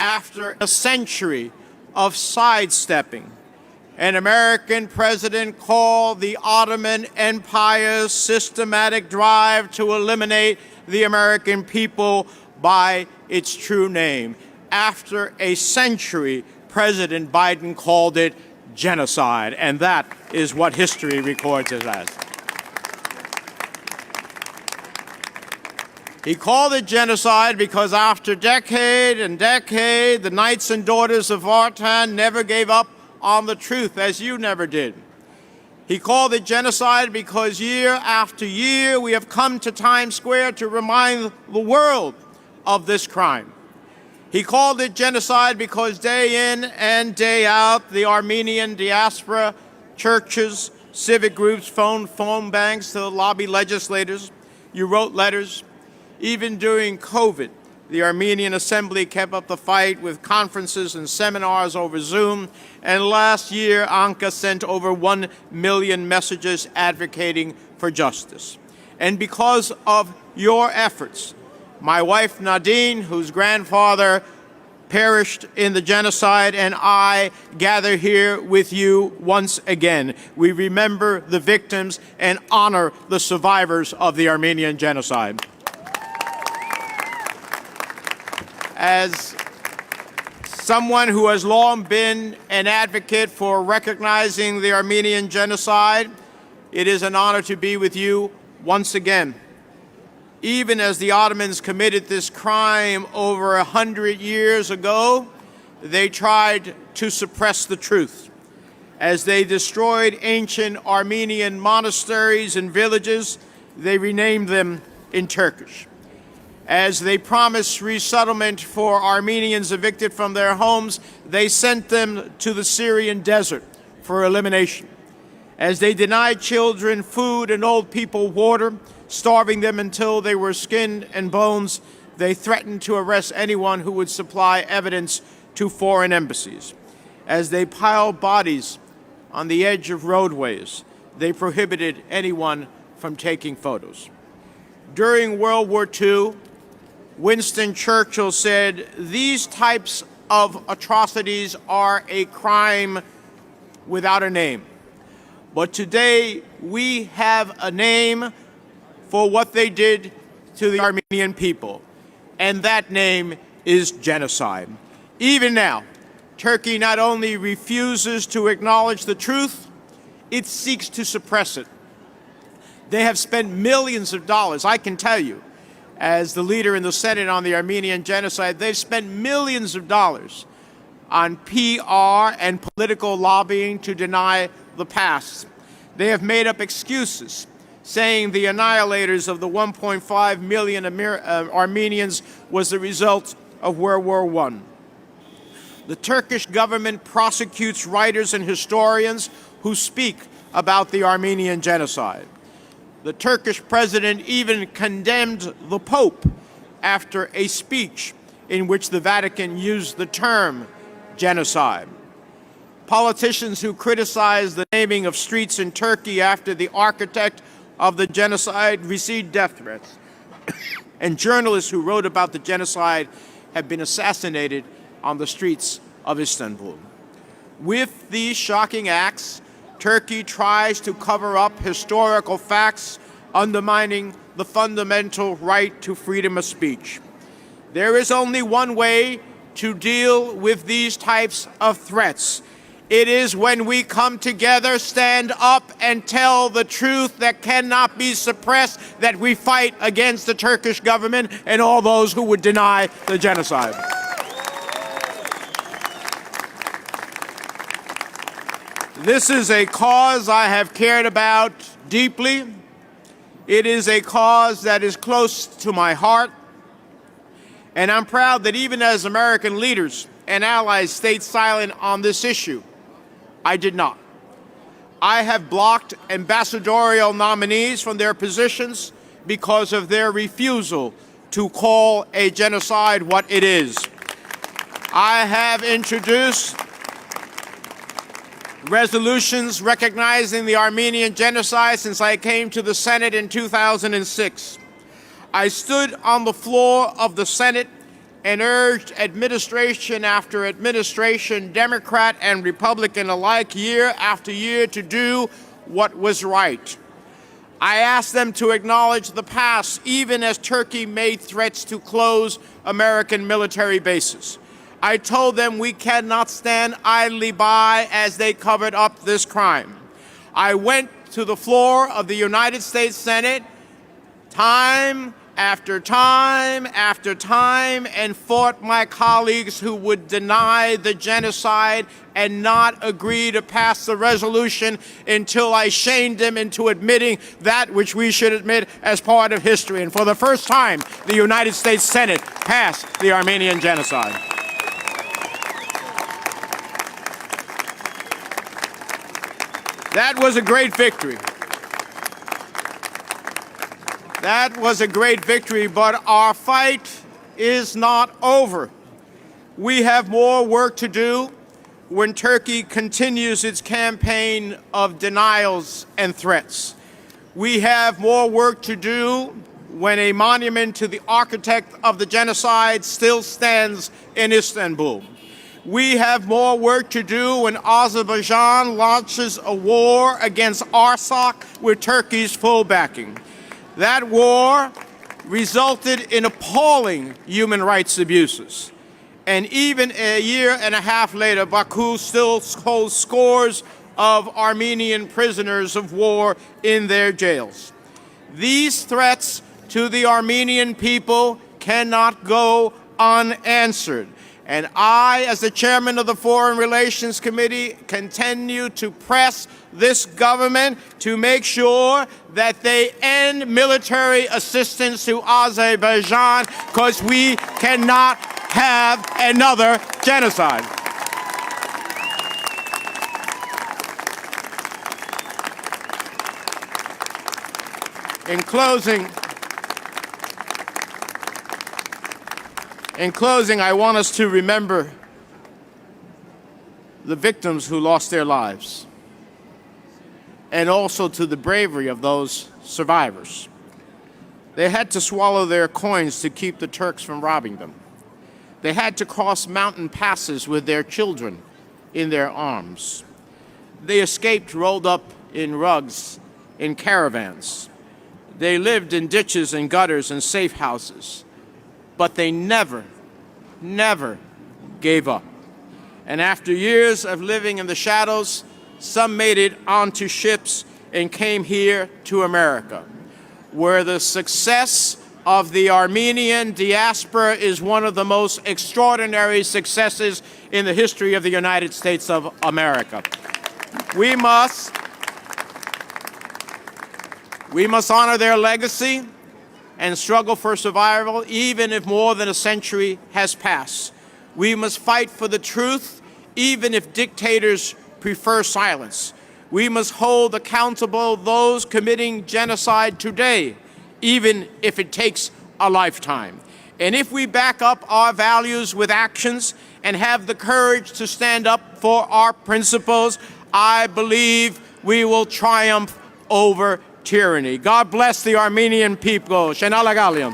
After a century of sidestepping, an American president called the Ottoman Empire's systematic drive to eliminate the American people by its true name. After a century, President Biden called it genocide, and that is what history records it as. He called it genocide because after decade and decade, the knights and daughters of Vartan never gave up on the truth, as you never did. He called it genocide because year after year, we have come to Times Square to remind the world of this crime. He called it genocide because day in and day out, the Armenian diaspora, churches, civic groups, phone banks to lobby legislators. You wrote letters. Even during COVID, the Armenian Assembly kept up the fight with conferences and seminars over Zoom. And last year, Anka sent over 1 million messages advocating for justice. And because of your efforts, my wife Nadine, whose grandfather perished in the genocide, and I gather here with you once again. We remember the victims and honor the survivors of the Armenian genocide. As someone who has long been an advocate for recognizing the Armenian genocide, it is an honor to be with you once again. Even as the Ottomans committed this crime over 100 years ago, they tried to suppress the truth. As they destroyed ancient Armenian monasteries and villages, they renamed them in Turkish. As they promised resettlement for Armenians evicted from their homes, they sent them to the Syrian desert for elimination. As they denied children food and old people water, starving them until they were skin and bones, they threatened to arrest anyone who would supply evidence to foreign embassies. As they piled bodies on the edge of roadways, they prohibited anyone from taking photos. During World War II, Winston Churchill said, "These types of atrocities are a crime without a name." But today, we have a name for what they did to the Armenian people, and that name is genocide. Even now, Turkey not only refuses to acknowledge the truth, it seeks to suppress it. They have spent millions of dollars, I can tell you, as the leader in the Senate on the Armenian genocide, they've spent millions of dollars on PR and political lobbying to deny the past. They have made up excuses, saying the annihilators of the 1.5 million Armenians was the result of World War I. The Turkish government prosecutes writers and historians who speak about the Armenian genocide. The Turkish president even condemned the Pope after a speech in which the Vatican used the term genocide. Politicians who criticized the naming of streets in Turkey after the architect of the genocide received death threats. And journalists who wrote about the genocide have been assassinated on the streets of Istanbul. With these shocking acts, Turkey tries to cover up historical facts, undermining the fundamental right to freedom of speech. There is only one way to deal with these types of threats. It is when we come together, stand up, and tell the truth that cannot be suppressed, that we fight against the Turkish government and all those who would deny the genocide. This is a cause I have cared about deeply. It is a cause that is close to my heart. And I'm proud that even as American leaders and allies stayed silent on this issue, I did not. I have blocked ambassadorial nominees from their positions because of their refusal to call a genocide what it is. I have introduced resolutions recognizing the Armenian genocide since I came to the Senate in 2006. I stood on the floor of the Senate and urged administration after administration, Democrat and Republican alike, year after year, to do what was right. I asked them to acknowledge the past, even as Turkey made threats to close American military bases. I told them we cannot stand idly by as they covered up this crime. I went to the floor of the United States Senate time after time after time and fought my colleagues who would deny the genocide and not agree to pass the resolution until I shamed them into admitting that which we should admit as part of history. And for the first time, the United States Senate passed the Armenian Genocide. That was a great victory. That was a great victory, but our fight is not over. We have more work to do when Turkey continues its campaign of denials and threats. We have more work to do when a monument to the architect of the genocide still stands in Istanbul. We have more work to do when Azerbaijan launches a war against Artsakh with Turkey's full backing. That war resulted in appalling human rights abuses. And even a year and a half later, Baku still holds scores of Armenian prisoners of war in their jails. These threats to the Armenian people cannot go unanswered. And I, as the chairman of the Foreign Relations Committee, continue to press this government to make sure that they end military assistance to Azerbaijan, because we cannot have another genocide. In closing, I want us to remember the victims who lost their lives, and also to the bravery of those survivors. They had to swallow their coins to keep the Turks from robbing them. They had to cross mountain passes with their children in their arms. They escaped rolled up in rugs in caravans. They lived in ditches and gutters and safe houses. But they never gave up. And after years of living in the shadows, some made it onto ships and came here to America, where the success of the Armenian diaspora is one of the most extraordinary successes in the history of the United States of America. We must honor their legacy and struggle for survival, even if more than a century has passed. We must fight for the truth, even if dictators prefer silence. We must hold accountable those committing genocide today, even if it takes a lifetime. And if we back up our values with actions and have the courage to stand up for our principles, I believe we will triumph over tyranny. God bless the Armenian people. Shana Lagalian.